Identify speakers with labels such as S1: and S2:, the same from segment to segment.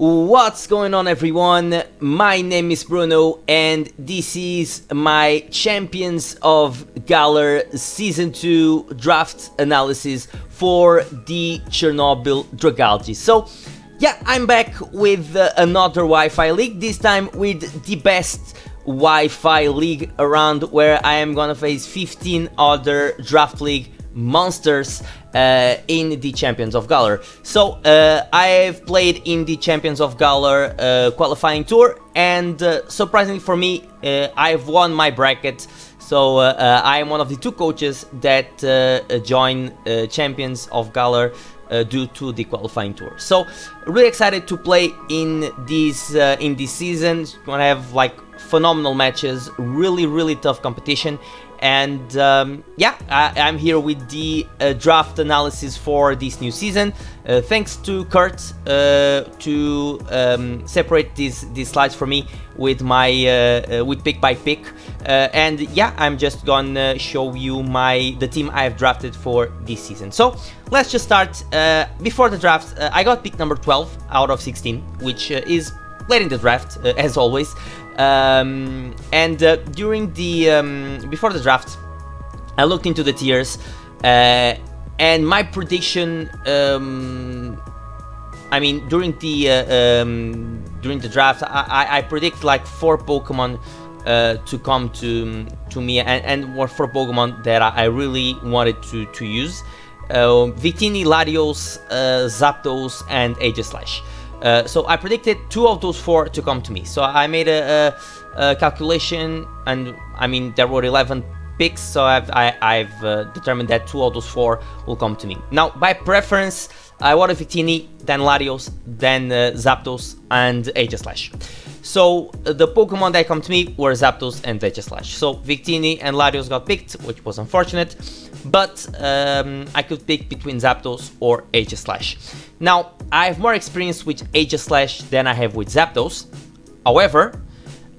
S1: What's going on, everyone? My name is Bruno and this is my Champions of Galar Season 2 draft analysis for the Chernobyl Dragalge. So yeah, I'm back with another Wi-Fi league, this time with the best Wi-Fi league around, where I am gonna face 15 other draft league monsters in the Champions of Galar. So I've played in the Champions of Galar qualifying tour, and surprisingly for me, I've won my bracket. So I am one of the two coaches that join Champions of Galar due to the qualifying tour. So really excited to play in this season. Gonna have like phenomenal matches, really tough competition. And yeah, I'm here with the draft analysis for this new season. Thanks to Kurt to separate these slides for me with my with pick by pick. And yeah, I'm just gonna show you the team I have drafted for this season. So let's just start. Before the draft, I got pick number 12 out of 16, which is late in the draft, as always. During the before the draft, I looked into the tiers, and my prediction, I mean, during the draft, I predict like 4 Pokemon to come to me, and were 4 Pokemon that I really wanted to use: Victini, Latios, Zapdos, and Aegislash. So I predicted 2 of those 4 to come to me. So I made a calculation, and I mean there were 11 picks, so I've determined that 2 of those 4 will come to me. Now, by preference, I wanted Victini, then Latios, then Zapdos, and Aegislash. So the Pokemon that come to me were Zapdos and Aegislash. So Victini and Latios got picked, which was unfortunate, but I could pick between Zapdos or Aegislash. Now, I have more experience with Aegislash than I have with Zapdos. However,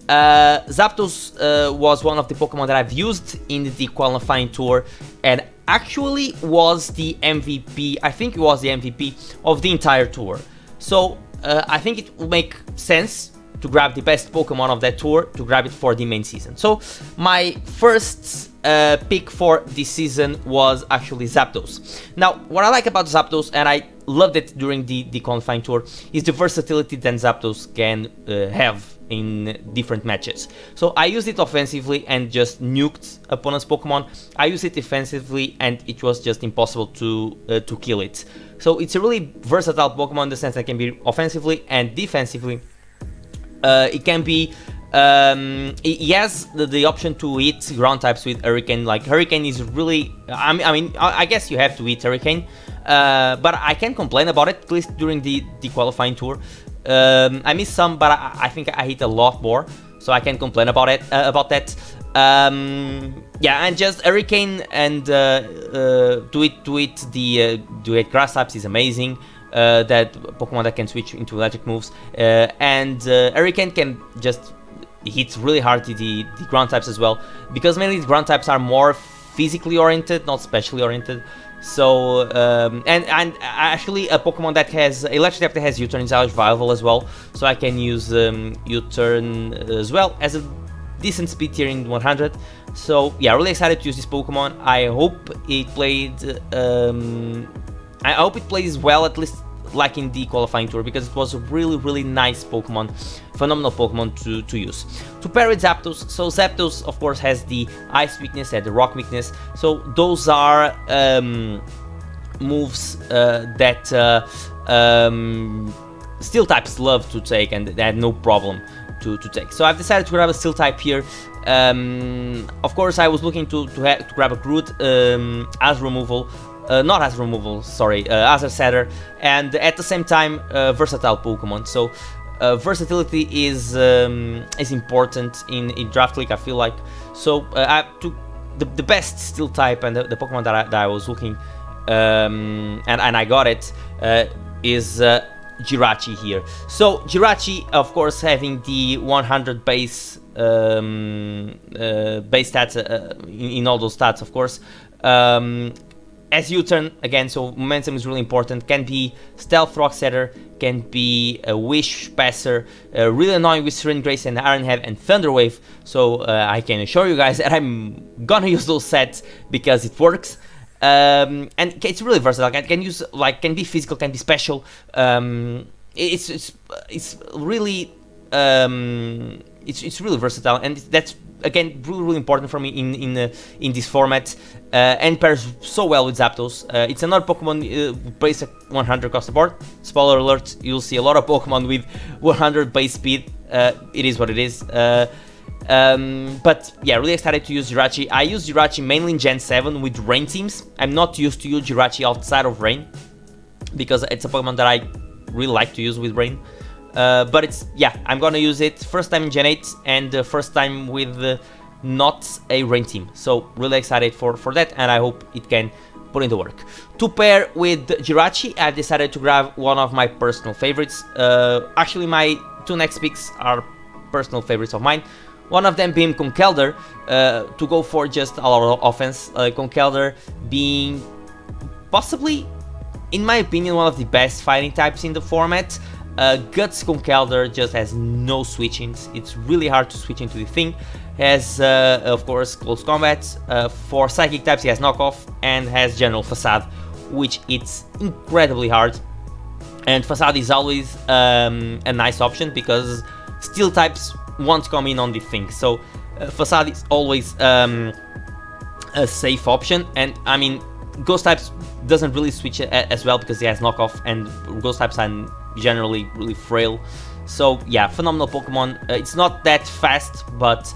S1: Zapdos was one of the Pokemon that I've used in the qualifying tour, and actually was the MVP. I think it was the MVP of the entire tour. So I think it will make sense to grab the best Pokemon of that tour, to grab it for the main season. So my first pick for this season was actually Zapdos. Now, what I like about Zapdos, and I loved it during the qualifying tour, is the versatility that Zapdos can have in different matches. So I used it offensively and just nuked opponent's Pokemon. I used it defensively and it was just impossible to kill it. So it's a really versatile Pokemon in the sense that it can be offensively and defensively. It can be, he has the option to hit ground types with Hurricane. Like, Hurricane is really, I mean, I guess you have to hit Hurricane, but I can't complain about it, at least during the qualifying tour. I missed some, but I think I hit a lot more, so I can't complain about it. Yeah, and just Hurricane and do it grass types is amazing. That Pokemon that can switch into electric moves, and Hurricane can just hit really hard the ground types as well, because mainly the ground types are more physically oriented, not specially oriented. So and actually a Pokemon that has electric type that has U-turn is always viable as well, so I can use U-turn as well as a decent speed tier in 100. So yeah, really excited to use this Pokemon. I hope it plays well, at least like in the qualifying tour, because it was a really nice Pokemon, phenomenal Pokemon to use. To pair with Zapdos, so Zapdos of course has the Ice weakness and the Rock weakness, so those are moves that Steel types love to take, and they had no problem to take. So I've decided to grab a Steel type here. Of course I was looking to grab a Groot as removal. Not as removal, sorry, as a setter, and at the same time versatile Pokemon. So versatility is important in draft league, I feel like. So I took the best Steel type, and the Pokemon that I was looking, and I got it, is Jirachi here. So Jirachi, of course, having the 100 base stats in all those stats, of course. as U-turn again, so momentum is really important. Can be Stealth Rock Setter, can be a Wish Passer, really annoying with Serene Grace and Iron Head and Thunder Wave. So I can assure you guys that I'm gonna use those sets because it works. And it's really versatile. Can use can be physical, can be special. It's really it's really versatile, and that's again really important for me in this format, and pairs so well with Zapdos. It's another Pokemon base 100 across the board. Spoiler alert: you'll see a lot of Pokemon with 100 base speed. It is what it is. But yeah, really excited to use Jirachi. I use Jirachi mainly in Gen 7 with Rain teams. I'm not used to use Jirachi outside of Rain because it's a Pokemon that I really like to use with Rain. But it's, yeah, I'm gonna use it first time in Gen 8 and the first time with not a Rain team. So really excited for that, and I hope it can put into work. To pair with Jirachi, I've decided to grab one of my personal favorites. Actually, my two next picks are personal favorites of mine. One of them being Konkelder, to go for just a lot of offense. Konkelder being possibly, in my opinion, one of the best fighting types in the format. Guts Konkelder just has no switchings. It's really hard to switch into the thing. Has, of course, close combat. For psychic types, he has knockoff and has general facade, which it's incredibly hard. And facade is always a nice option because steel types won't come in on the thing. So facade is always a safe option. And I mean, ghost types doesn't really switch as well because he has knockoff, and ghost types are generally really frail. So yeah, phenomenal Pokemon. It's not that fast, but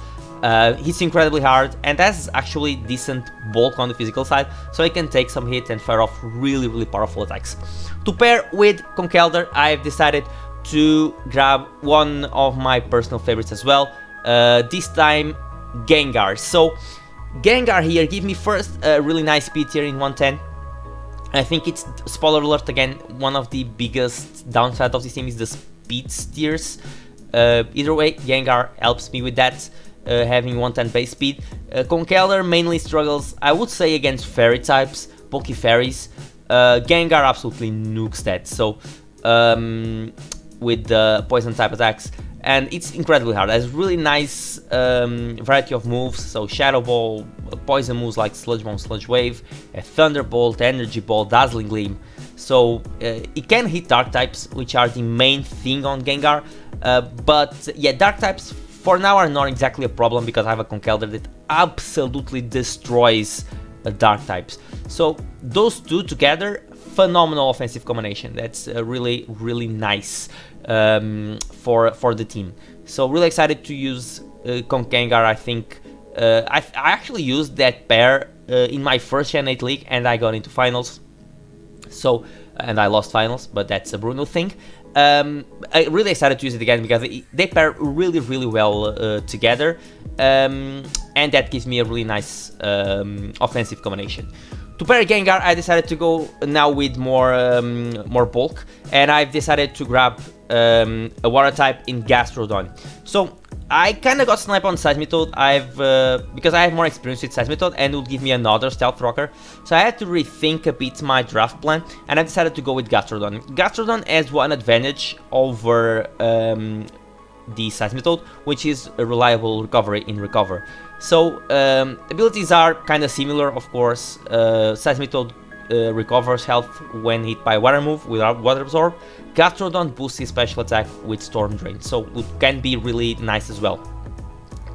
S1: hits incredibly hard and has actually decent bulk on the physical side, so it can take some hit and fire off really powerful attacks. To pair with Konkelder, I've decided to grab one of my personal favorites as well, this time Gengar. So Gengar here give me first a really nice speed tier in 110. I think it's, spoiler alert again, one of the biggest downside of this team is the speed tiers. Either way, Gengar helps me with that, having 110 base speed. Konkelder mainly struggles, I would say, against fairy types, Poke Fairies. Gengar absolutely nukes that, so with the poison type attacks, and it's incredibly hard. It has really nice variety of moves, so Shadow Ball, poison moves like Sludge Bomb, Sludge Wave, a Thunderbolt, Energy Ball, Dazzling Gleam. So it can hit dark types, which are the main thing on Gengar, but yeah, dark types for now are not exactly a problem because I have a Konkelder that absolutely destroys dark types. So those two together, phenomenal offensive combination. That's really nice for the team. So really excited to use Konkelder. I think I actually used that pair in my first Gen 8 league, and I got into finals. So and I lost finals, but that's a Bruno thing. I'm really excited to use it again because they pair really well together, and that gives me a really nice offensive combination. To pair Gengar, I decided to go now with more bulk, and I've decided to grab a water type in Gastrodon. So I kind of got sniped on Seismitoad. Because I have more experience with Seismitoad and it would give me another Stealth Rocker. So I had to rethink a bit my draft plan, and I decided to go with Gastrodon. Gastrodon has one advantage over the Seismitoad, which is a reliable recovery in Recover. So abilities are kind of similar, of course. Seismitoad recovers health when hit by Water move without Water Absorb. Gastrodon boosts his special attack with Storm Drain, so it can be really nice as well.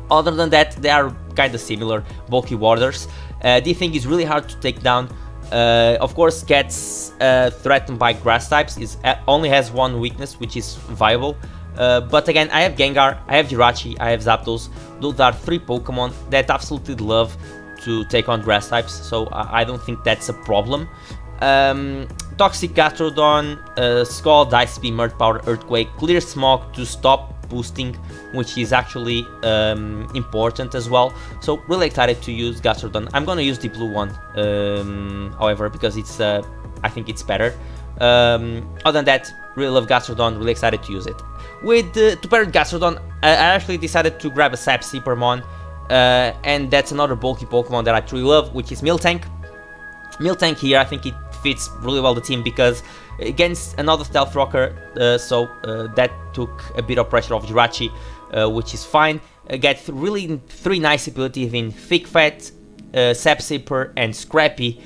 S1: Other than that, they are kind of similar, bulky waters. The thing is really hard to take down. Of course, gets threatened by grass types. Only has one weakness, which is viable. But again, I have Gengar, I have Jirachi, I have Zapdos. Those are three Pokemon that absolutely love to take on grass types, so I don't think that's a problem. Toxic Gastrodon, Scald, Ice Beam, Earth Power, Earthquake, Clear Smog to stop boosting, which is actually important as well. So really excited to use Gastrodon. I'm gonna use the blue one, however, because it's I think it's better. Other than that, really love Gastrodon, really excited to use it. To pair with Gastrodon, I actually decided to grab a Sap Seepermon, and that's another bulky Pokemon that I truly love, which is Miltank. Miltank here, I think it fits really well the team because against another Stealth Rocker, that took a bit of pressure off Jirachi, which is fine. Get really 3 nice abilities in Thick Fat, Sap Sipper and Scrappy.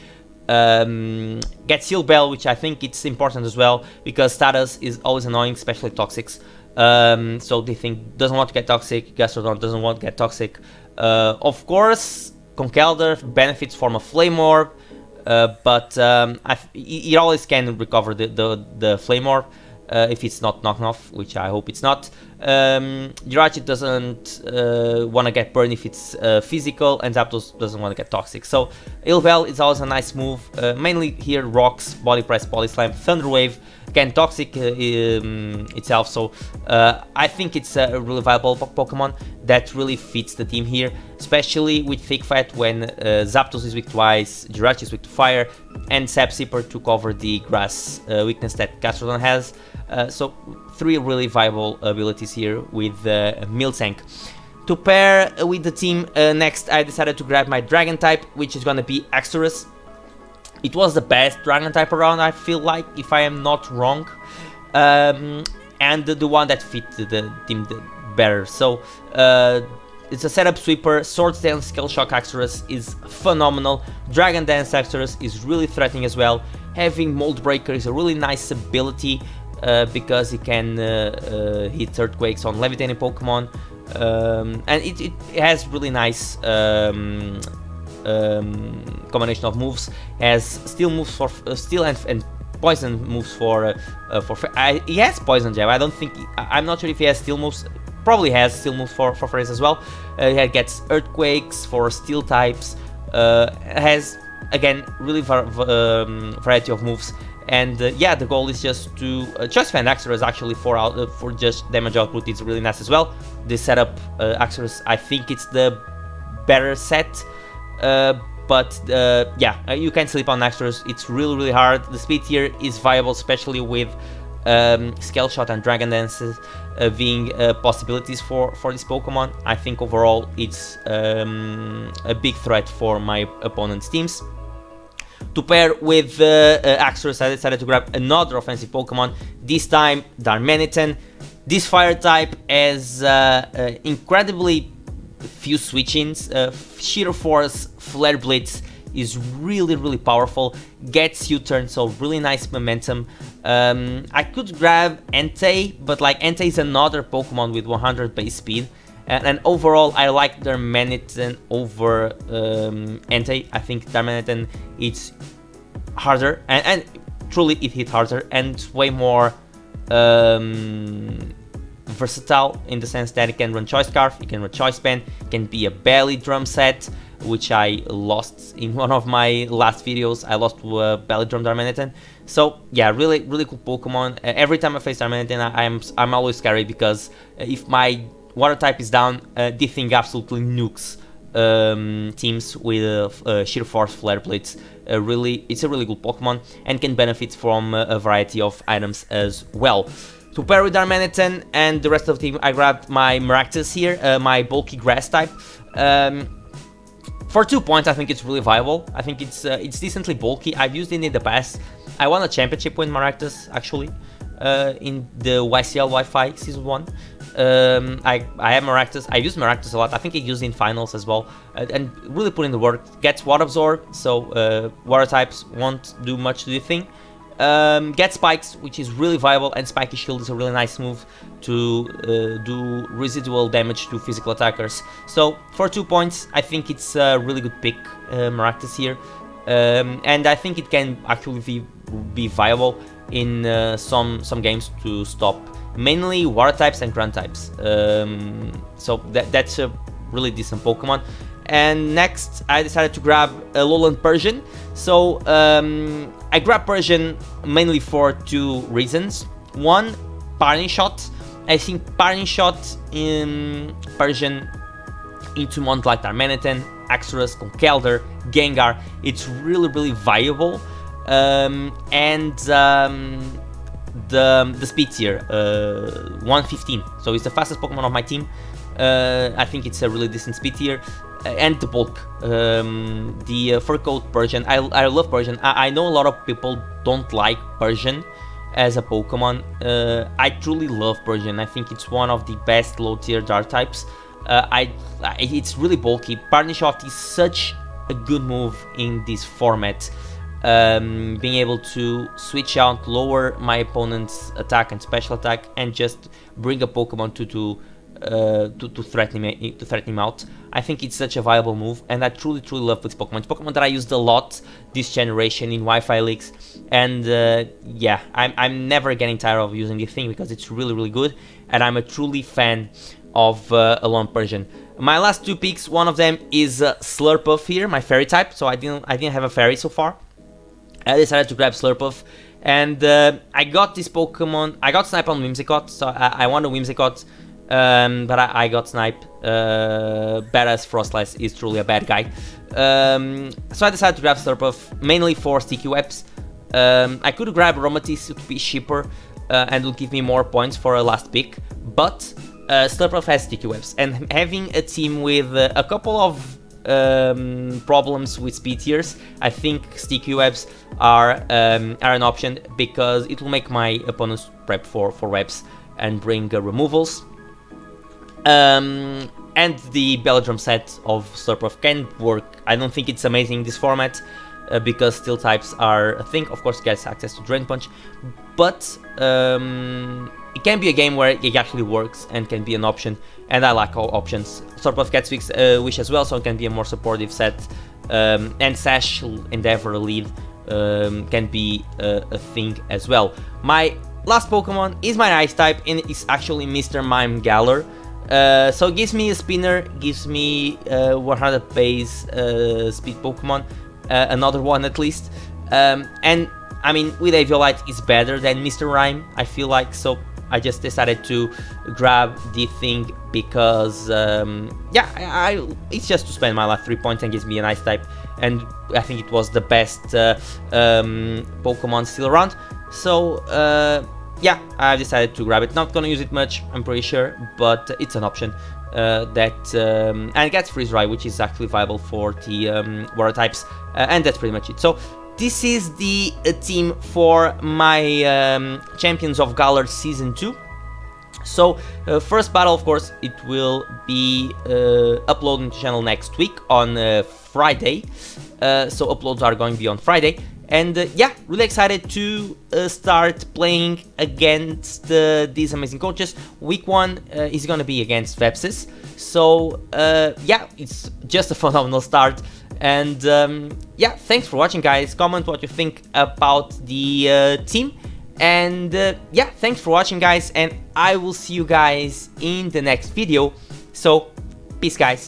S1: Get Seal Bell, which I think it's important as well because status is always annoying, especially Toxics. So they think doesn't want to get Toxic, Gastrodon doesn't want to get Toxic. Of course, Konkelder benefits from a Flame Orb, but it always can recover the Flame Orb if it's not knocked off, which I hope it's not. Jirachi doesn't want to get burned if it's physical, and Zapdos doesn't want to get toxic. So Ilvel is always a nice move, mainly here rocks, body press, body slam, thunder wave, again toxic itself. So I think it's a really viable Pokemon that really fits the team here, especially with Thick Fat when Zapdos is weak to ice, Jirachi is weak to fire, and Sap Sipper to cover the grass weakness that Gastrodon has. So 3 really viable abilities here with Miltank. To pair with the team, next I decided to grab my Dragon type, which is gonna be Exorus. It was the best Dragon type around, I feel like, if I am not wrong, and the one that fit the team better. So it's a setup sweeper. Swords Dance Scale Shock Exorus is phenomenal. Dragon Dance Exorus is really threatening as well. Having Mold Breaker is a really nice ability because it can hit Earthquakes on levitating Pokemon, and it has really nice combination of moves. Has steel moves for steel and poison moves for he has Poison Jab. I don't think I'm not sure if he has steel moves. Probably has steel moves for phrase as well. He gets Earthquakes for steel types. Has again really variety of moves. And yeah, the goal is just to Choice Band Exorus actually for just damage output is really nice as well. This setup Exorus, I think it's the better set, but yeah, you can sleep on Exorus. It's really hard. The speed here is viable, especially with Scale Shot and Dragon Dances being possibilities for this Pokemon. I think overall it's a big threat for my opponent's teams. To pair with Exorus, I decided to grab another offensive Pokemon, this time Darmanitan. This fire type has incredibly few switch-ins. Sheer Force, Flare Blitz is really powerful, gets U-turn, so really nice momentum. I could grab Entei, but like Entei is another Pokemon with 100 base speed. And overall, I like Darmanitan over Entei. I think Darmanitan it's harder, and truly it hit harder, and way more versatile in the sense that it can run Choice Scarf, it can run Choice Band, it can be a belly drum set, which I lost in one of my last videos. I lost to a belly drum Darmanitan. So yeah, really cool Pokemon. Every time I face Darmanitan, I'm always scary because if my Water type is down, this thing absolutely nukes teams with Sheer Force, Flare Blitz. It's a really good Pokemon and can benefit from a variety of items as well. To pair with Darmanitan and the rest of the team, I grabbed my Miractas here, my bulky grass type. For 2 points, I think it's really viable. I think it's decently bulky. I've used it in the past. I won a championship with Miractas actually in the YCL Wi-Fi Season 1. I have Miractas. I use Miractas a lot. I think I use it in finals as well, and really put in the work. Gets Water Absorb, so water types won't do much to the thing. Get Spikes, which is really viable, and Spiky Shield is a really nice move to do residual damage to physical attackers. So for 2 points, I think it's a really good pick, Miractas here, and I think it can actually be viable in some games to stop mainly water types and ground types. So that's a really decent Pokemon. And next I decided to grab Alolan Persian. So I grabbed Persian mainly for 2 reasons. One, Parting Shot. I think Parting Shot in Persian into mons like Darmanitan, Exorus, Konkelder, Gengar, it's really viable. And the speed tier, 115. So it's the fastest Pokemon of my team. I think it's a really decent speed tier. And the bulk, the fur coat Persian. I love Persian. I know a lot of people don't like Persian as a Pokemon. I truly love Persian. I think it's one of the best low tier dark types. It's really bulky. Punish Off is such a good move in this format. Being able to switch out, lower my opponent's attack and special attack, and just bring a Pokemon to threaten him out. I think it's such a viable move, and I truly love this Pokemon. It's Pokemon that I used a lot this generation in Wi-Fi leagues, and yeah, I'm never getting tired of using this thing because it's really good, and I'm a truly fan of Alolan Persian. My last two picks, one of them is Slur Off here, my fairy type. So I didn't have a fairy so far. I decided to grab Slur Off, and I got this Pokemon. I got Snipe on Whimsicott, so I want a Whimsicott. But I got Snipe. Badass Frostlass is truly a bad guy. So I decided to grab Slur Off, mainly for sticky webs. I could grab Aromatisse to be cheaper and will give me more points for a last pick, but Slur Off has sticky webs, and having a team with a couple of problems with speed tiers, I think sticky webs are an option, because it will make my opponents prep for webs and bring removals. And the Belladrum set of Slur Off can work. I don't think it's amazing in this format, because steel types are a thing. Of course, it gets access to Drain Punch, but it can be a game where it actually works and can be an option, and I like all options. Slur Off gets Wish as well, so it can be a more supportive set, and Sash Endeavor lead can be a thing as well. My last Pokemon is my Ice type, and it's actually Mr. Mime Galar. So it gives me a spinner, gives me 100 base speed Pokemon, another one at least, and I mean, with Aviolite it's better than Mr. Rhyme, I feel like, so I just decided to grab the thing because yeah, it's just to spend my last 3 points and gives me an Ice type, and I think it was the best Pokemon still around, so yeah, I decided to grab it. Not gonna use it much, I'm pretty sure, but it's an option and it gets Freeze Dry, which is actually viable for the water types, and that's pretty much it. So this is the team for my Champions of Galar Season 2. So first battle, of course, it will be uploading to the channel next week on Friday. So uploads are going to be on Friday. And yeah, really excited to start playing against these amazing coaches. Week 1 is going to be against Vepsis. So yeah, it's just a phenomenal start. And yeah, thanks for watching, guys. Comment what you think about the team. And yeah, thanks for watching, guys. And I will see you guys in the next video. So peace, guys.